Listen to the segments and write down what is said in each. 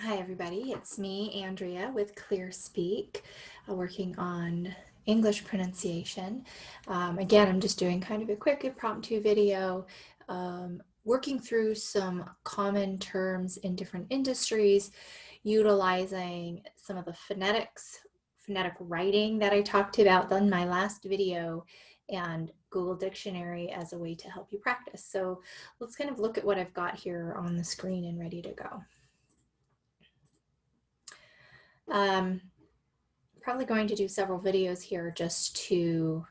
Hi everybody, it's me, Andrea, with ClearSpeak, working on English pronunciation. Again, I'm just doing kind of a quick impromptu video, working through some common terms in different industries, utilizing some of the phonetic writing that I talked about in my last video, and Google Dictionary as a way to help you practice. So let's kind of look at what I've got here on the screen and ready to go. Probably going to do several videos here just to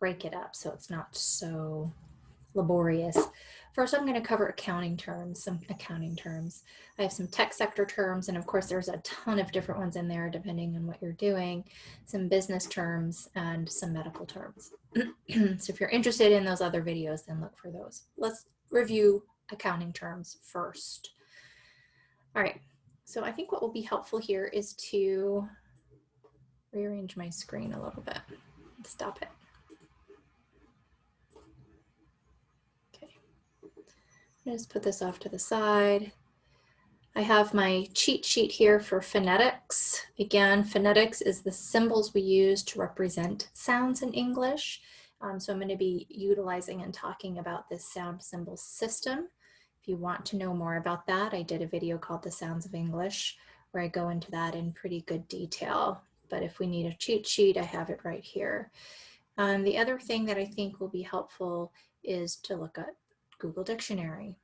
break it up so it's not so laborious. First, I'm going to cover accounting terms, some accounting terms. I have some tech sector terms, and of course there's a ton of different ones in there depending on what you're doing, some business terms, and some medical terms. So if you're interested in those other videos, then look for those. Let's review accounting terms first. All right, so I think what will be helpful here is to rearrange my screen a little bit. Stop it. Okay. Just put this off to the side. I have my cheat sheet here for phonetics. Again, phonetics is the symbols we use to represent sounds in English. So I'm going to be utilizing and talking about this sound symbol system. If you want to know more about that, I did a video called The Sounds of English, where I go into that in pretty good detail. But if we need a cheat sheet, I have it right here. The other thing that I think will be helpful is to look at Google Dictionary.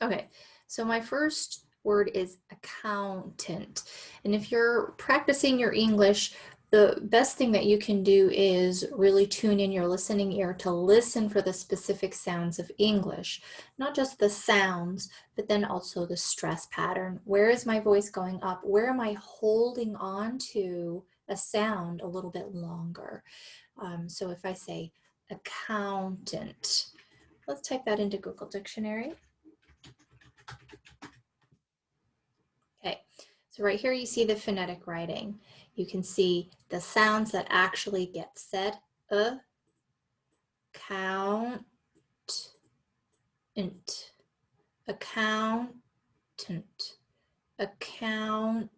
Okay, so my first word is accountant. And if you're practicing your English, the best thing that you can do is really tune in your listening ear to listen for the specific sounds of English, not just the sounds, but then also the stress pattern. Where is my voice going up? Where am I holding on to a sound a little bit longer? So if I say accountant, let's type that into Google Dictionary. Okay, so right here you see the phonetic writing. You can see the sounds that actually get said. Accountant, accountant, accountant.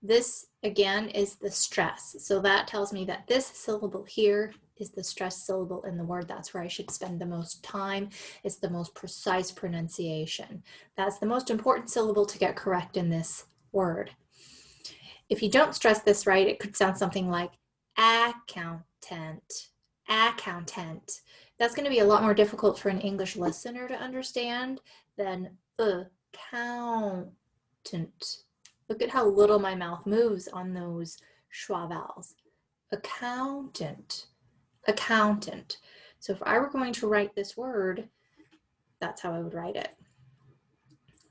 This again is the stress. So that tells me that this syllable here is the stress syllable in the word. That's where I should spend the most time. It's the most precise pronunciation. That's the most important syllable to get correct in this word. If you don't stress this right, it could sound something like accountant, accountant. That's going to be a lot more difficult for an English listener to understand than accountant. Look at how little my mouth moves on those schwa vowels. Accountant, accountant. So if I were going to write this word, that's how I would write it.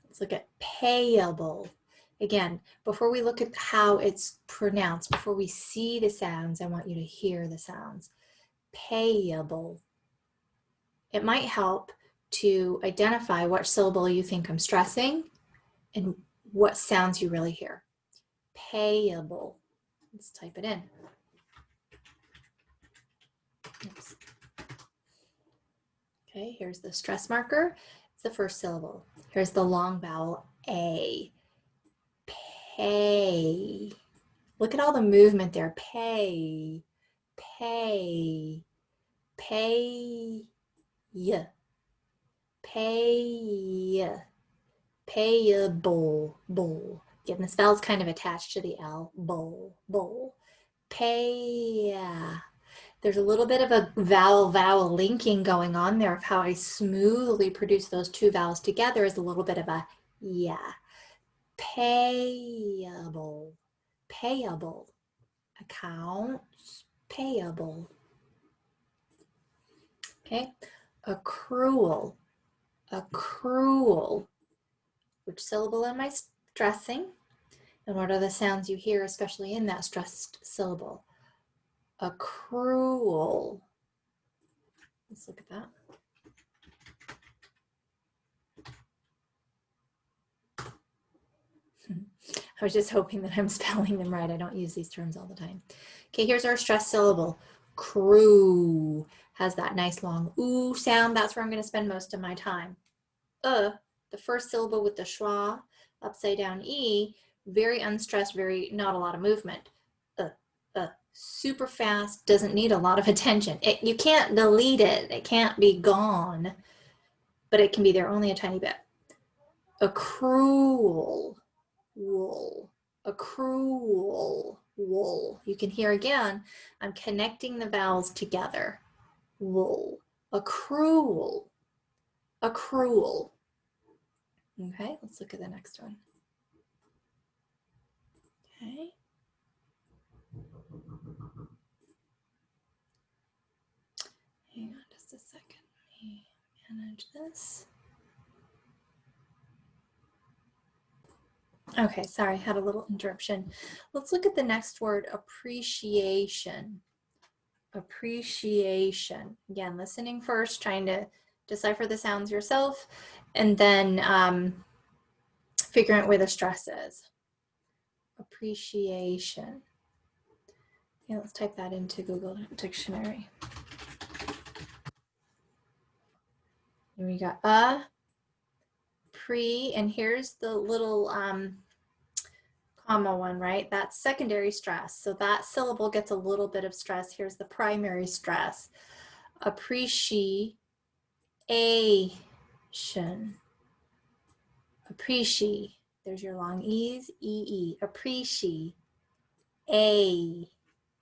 Let's look at payable. Again, before we look at how it's pronounced, before we see the sounds, I want you to hear the sounds. Payable. It might help to identify what syllable you think I'm stressing and what sounds you really hear. Payable. Let's type it in. Oops. Okay, here's the stress marker. It's the first syllable. Here's the long vowel A. Pay. Look at all the movement there. Pay, pay, pay, pay, payable, bowl. Again, this vowel's kind of attached to the L. Bowl, bowl. Pay. There's a little bit of a vowel linking going on there of how I smoothly produce those two vowels together is a little bit of a yeah. Payable, payable, accounts payable. Okay, accrual, accrual. Which syllable am I stressing? And what are the sounds you hear, especially in that stressed syllable? Accrual. Let's look at that. I was just hoping that I'm spelling them right. I don't use these terms all the time. Okay, here's our stressed syllable. Crew has that nice long ooh sound. That's where I'm going to spend most of my time. the first syllable with the schwa, upside down E, very unstressed, very, not a lot of movement. Super fast, doesn't need a lot of attention. You can't delete it. It can't be gone, but it can be there only a tiny bit. Accrual, wool, accrual, wool. You can hear again, I'm connecting the vowels together. Wool, accrual, accrual. Okay, let's look at the next one. Okay. Hang on just a second. Let me manage this. Okay, sorry, I had a little interruption. Let's look at the next word, appreciation. Appreciation. Again, listening first, trying to decipher the sounds yourself, and then figuring out where the stress is. Appreciation. Yeah, let's type that into Google Dictionary. Here we got and here's the little comma one, right? That's secondary stress. So that syllable gets a little bit of stress. Here's the primary stress. Appreciation. Appreciate. There's your long E's, E-E. Appreciate. A.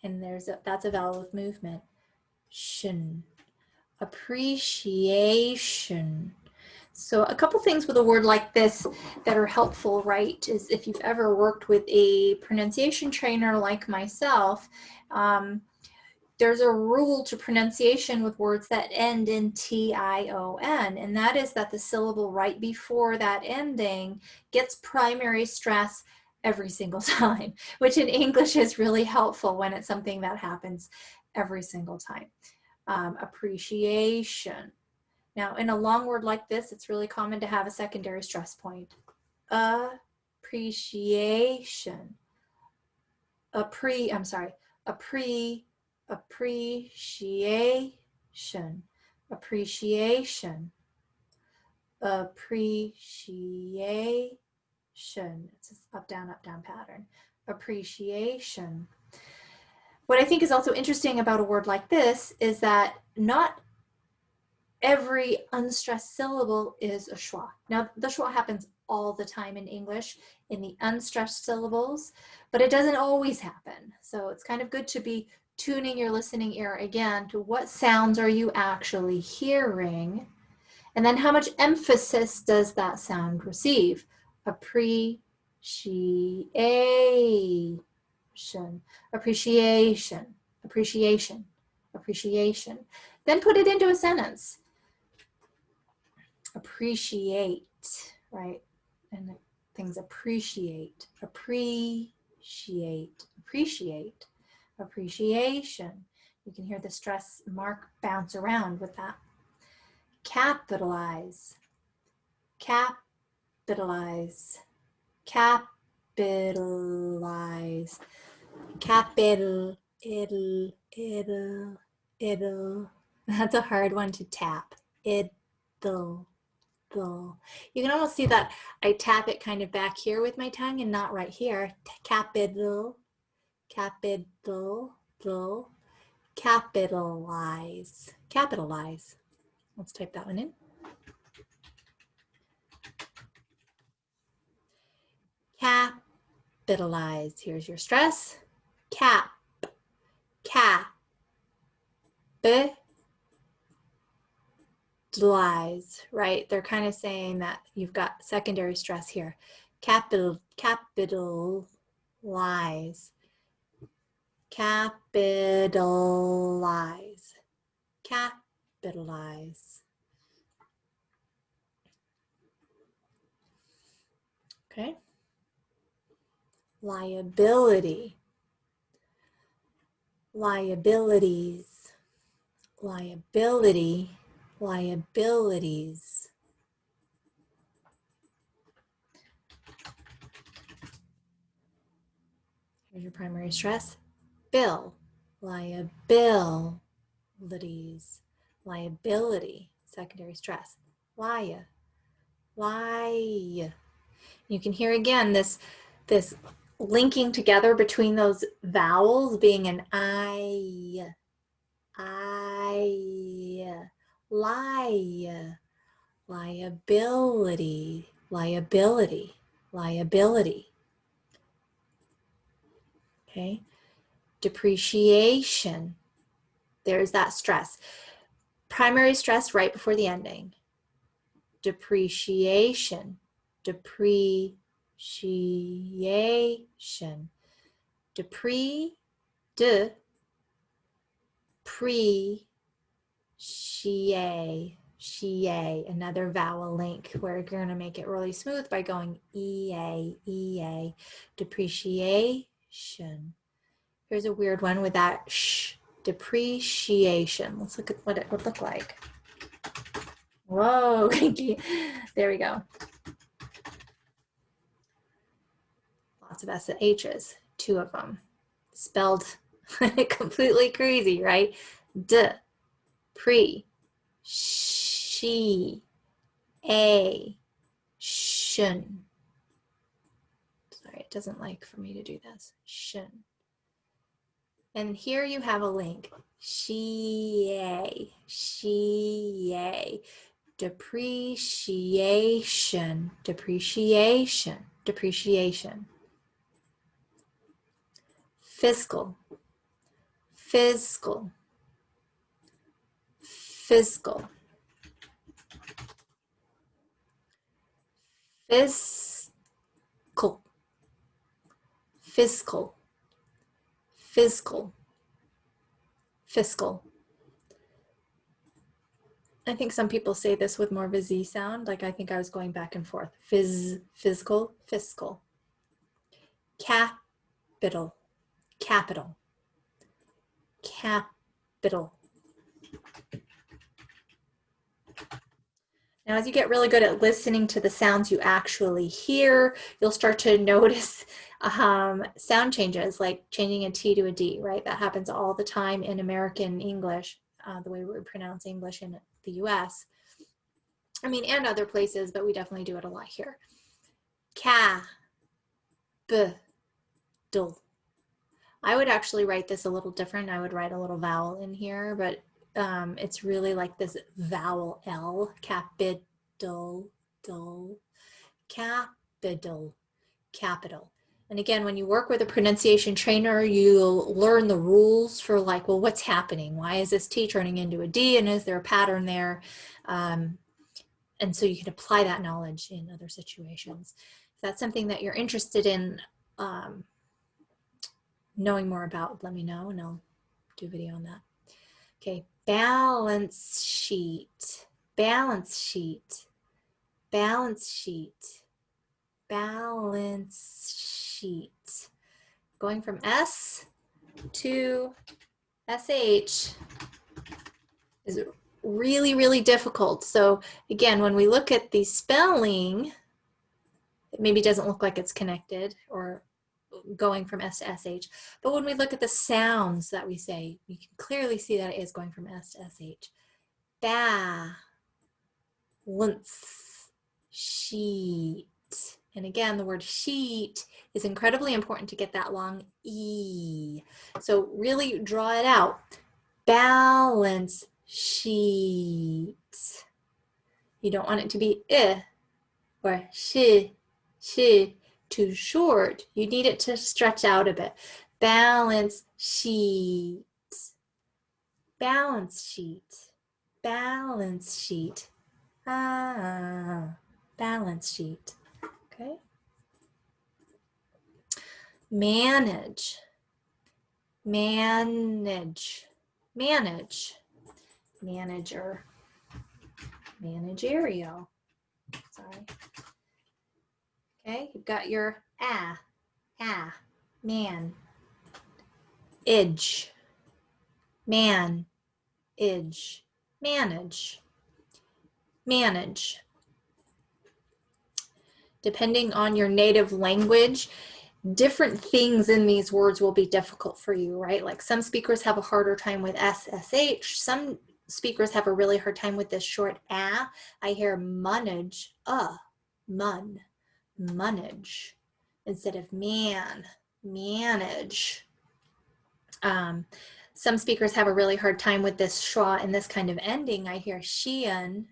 And that's a vowel with movement. Shin. Appreciation. So a couple things with a word like this that are helpful, right, is if you've ever worked with a pronunciation trainer like myself, there's a rule to pronunciation with words that end in T-I-O-N, and that is that the syllable right before that ending gets primary stress every single time, which in English is really helpful when it's something that happens every single time. Appreciation. Now, in a long word like this, it's really common to have a secondary stress point. Appreciation. Appreciation. Appreciation. Appreciation. It's an up, down pattern. Appreciation. What I think is also interesting about a word like this is that not every unstressed syllable is a schwa. Now, the schwa happens all the time in English in the unstressed syllables, but it doesn't always happen. So it's kind of good to be tuning your listening ear again to what sounds are you actually hearing, and then how much emphasis does that sound receive? Appreciation, appreciation, appreciation, appreciation. Then put it into a sentence. Appreciate, right? And things appreciate, appreciate, appreciate, appreciation. You can hear the stress mark bounce around with that. Capitalize, capitalize, capitalize, capital, it'll. That's a hard one to tap. It'll. You can almost see that I tap it kind of back here with my tongue and not right here. Capital, capital, capitalize, capitalize. Let's type that one in. Capitalize. Here's your stress. Cap, capitalize, right? They're kind of saying that you've got secondary stress here. Capitalize, capitalize, capitalize. Okay. Liability, liabilities, liability, liabilities. Here's your primary stress. Bill, liabilities, liability, secondary stress. lie. You can hear again this linking together between those vowels being an I, lie, liability, liability, liability. Okay, depreciation. There's that stress. Primary stress right before the ending. Depreciation, depreciation, depre, de, pre, shie, another vowel link where you're going to make it really smooth by going ea, depreciation. Here's a weird one with that sh, depreciation. Let's look at what it would look like. Whoa, there we go. Lots of S and H's, 2 of them. Spelled completely crazy, right? D, pre, she, a, shun. Sorry, it doesn't like for me to do this. Shun. And here you have a link. She, depreciation, depreciation, depreciation. Fiscal, fiscal, fiscal, fiscal, fiscal, fiscal, fiscal. I think some people say this with more of a Z sound, like I think I was going back and forth. Physical, fiscal. Capital, capital, capital. Now, as you get really good at listening to the sounds you actually hear, you'll start to notice sound changes, like changing a T to a D, right? That happens all the time in American English, the way we pronounce English in the US. I mean, and other places, but we definitely do it a lot here. Capital. I would actually write this a little different. I would write a little vowel in here, but it's really like this vowel L, capital, capital, capital. And again, when you work with a pronunciation trainer, you'll learn the rules for like, well, what's happening? Why is this T turning into a D? And is there a pattern there? And so you can apply that knowledge in other situations. If that's something that you're interested in knowing more about, let me know and I'll do a video on that. Okay, balance sheet, balance sheet, balance sheet, balance sheet. Going from S to SH is really, really difficult. So again, when we look at the spelling, it maybe doesn't look like it's connected or going from S to SH. But when we look at the sounds that we say, you can clearly see that it is going from S to SH. Balance sheet. And again, the word sheet is incredibly important to get that long E. So really draw it out. Balance sheet. You don't want it to be I or she, too short. You need it to stretch out a bit. Balance sheet, balance sheet, balance sheet. Balance sheet. Okay. Manage, manage, manage, manager, managerial. Sorry. Okay, you've got your man, idge, man, idge, manage, manage. Depending on your native language, different things in these words will be difficult for you, right? Like some speakers have a harder time with SSH. Some speakers have a really hard time with this short ah. I hear manage, manage, instead of man, manage. Some speakers have a really hard time with this schwa and this kind of ending. I hear shian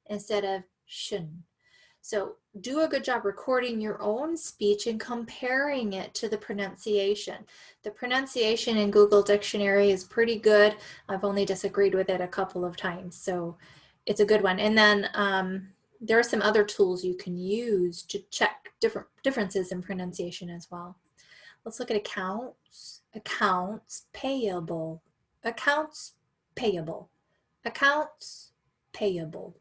instead of shun. So do a good job recording your own speech and comparing it to the pronunciation. The pronunciation in Google Dictionary is pretty good. I've only disagreed with it a couple of times, so it's a good one. And then there are some other tools you can use to check differences in pronunciation as well. Let's look at accounts. Accounts payable. Accounts payable. Accounts payable.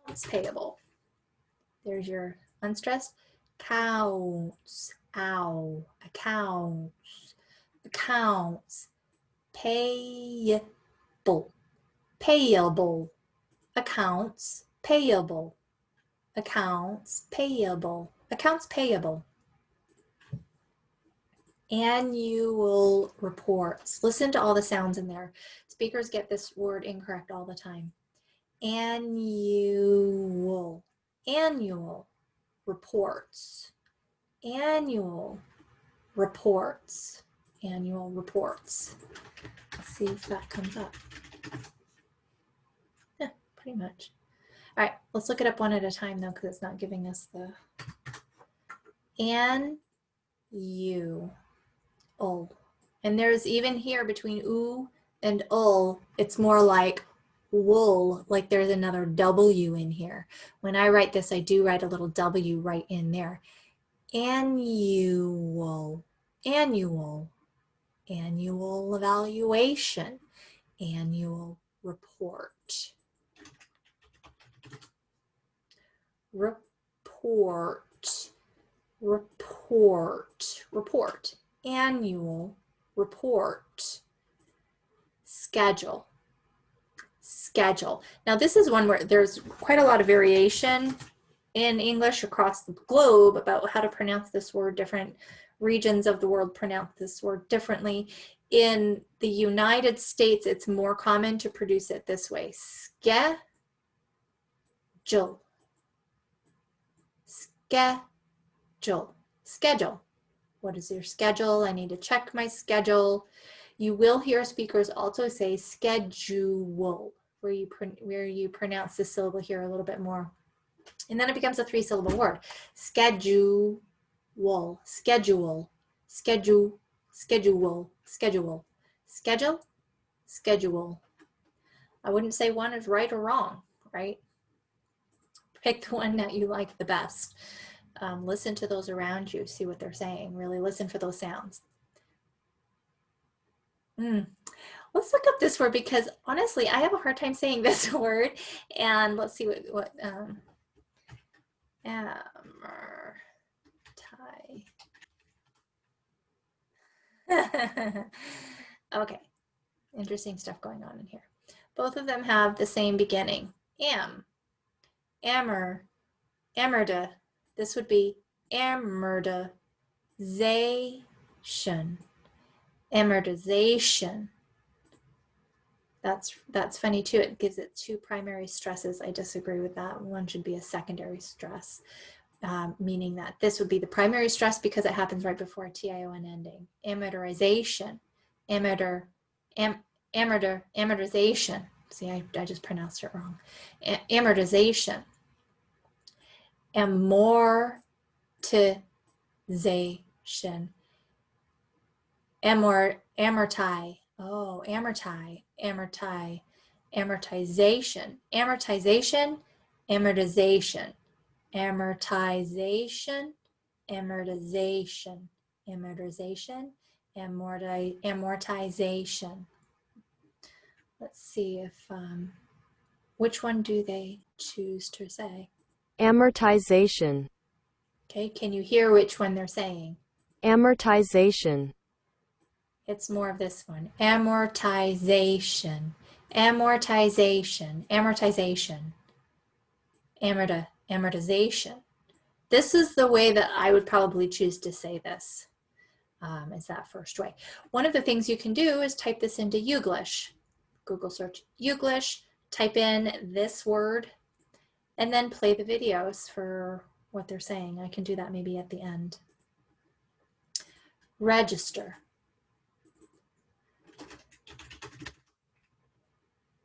Accounts payable. There's your unstressed. Counts. Ow. Accounts. Accounts. Payable. Payable. Accounts payable. Accounts payable. Accounts payable. Annual reports. Listen to all the sounds in there. Speakers get this word incorrect all the time. Annual. Annual reports. Annual reports. Annual reports. Let's see if that comes up. Yeah, pretty much. All right, let's look it up one at a time though, because it's not giving us the annual. And there's even here between oo and ul, it's more like wool, like there's another W in here. When I write this, I do write a little W right in there. Annual, annual, annual evaluation, annual report. Report, report, report, annual report. Schedule, schedule. Now this is one where there's quite a lot of variation in English across the globe about how to pronounce this word. Different regions of the world pronounce this word differently. In the United States, it's more common to produce it this way. Schedule. Schedule. Schedule. What is your schedule? I need to check my schedule. You will hear speakers also say schedule, where you pronounce the syllable here a little bit more. And then it becomes a 3-syllable word. Schedule, schedule, schedule, schedule, schedule, schedule, schedule. I wouldn't say one is right or wrong, right? Pick the one that you like the best. Listen to those around you, see what they're saying. Really listen for those sounds. Let's look up this word because honestly, I have a hard time saying this word. And let's see what Okay, interesting stuff going on in here. Both of them have the same beginning. Amorda. This would be amortization. Amortization. That's funny too. It gives it 2 primary stresses. I disagree with that. One should be a secondary stress, meaning that this would be the primary stress because it happens right before a TION ending. Amortization. Amortization. See, I just pronounced it wrong. Amortization. Amortization. Amortize. Oh, amortization. Amortization. Amortization. Amortization. Amortization. Amortization. Amortization. Let's see if, which one do they choose to say? Amortization. Okay, can you hear which one they're saying? Amortization. It's more of this one. Amortization. Amortization. Amortization. Amortization. This is the way that I would probably choose to say this. is that first way. One of the things you can do is type this into Youglish. Google search Youglish, type in this word, and then play the videos for what they're saying. I can do that maybe at the end. Register.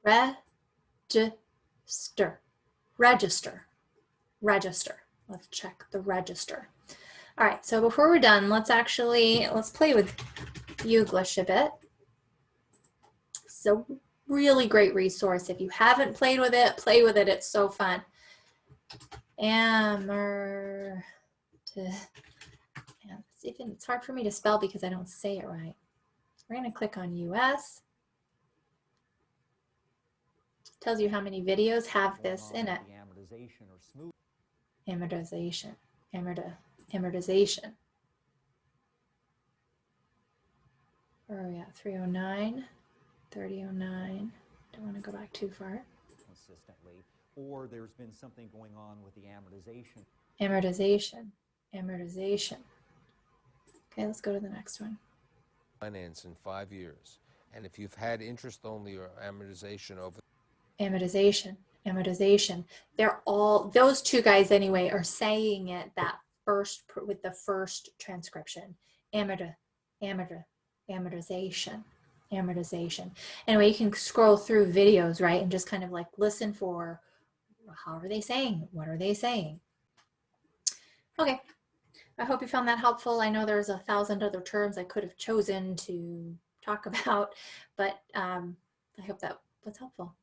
Register. Register. Register. Let's check the register. All right, so before we're done, let's play with Youglish a bit. So really great resource. If you haven't played with it, play with it. It's so fun. It's hard for me to spell because I don't say it right. We're going to click on US. Tells you how many videos have this in it. Amortization. Amortization. Where are we at? 309, 3009. Don't want to go back too far. Consistently, or there's been something going on with the amortization. Amortization. Amortization. Okay, let's go to the next one. Finance in 5 years, and if you've had interest only or amortization over. Amortization. Amortization. They're all, those two guys anyway are saying it that first with the first transcription. Amortization. Amortization. Anyway, you can scroll through videos, right, and just kind of like listen for how are they saying? What are they saying? Okay. I hope you found that helpful. I know there's 1,000 other terms I could have chosen to talk about, but I hope that was helpful.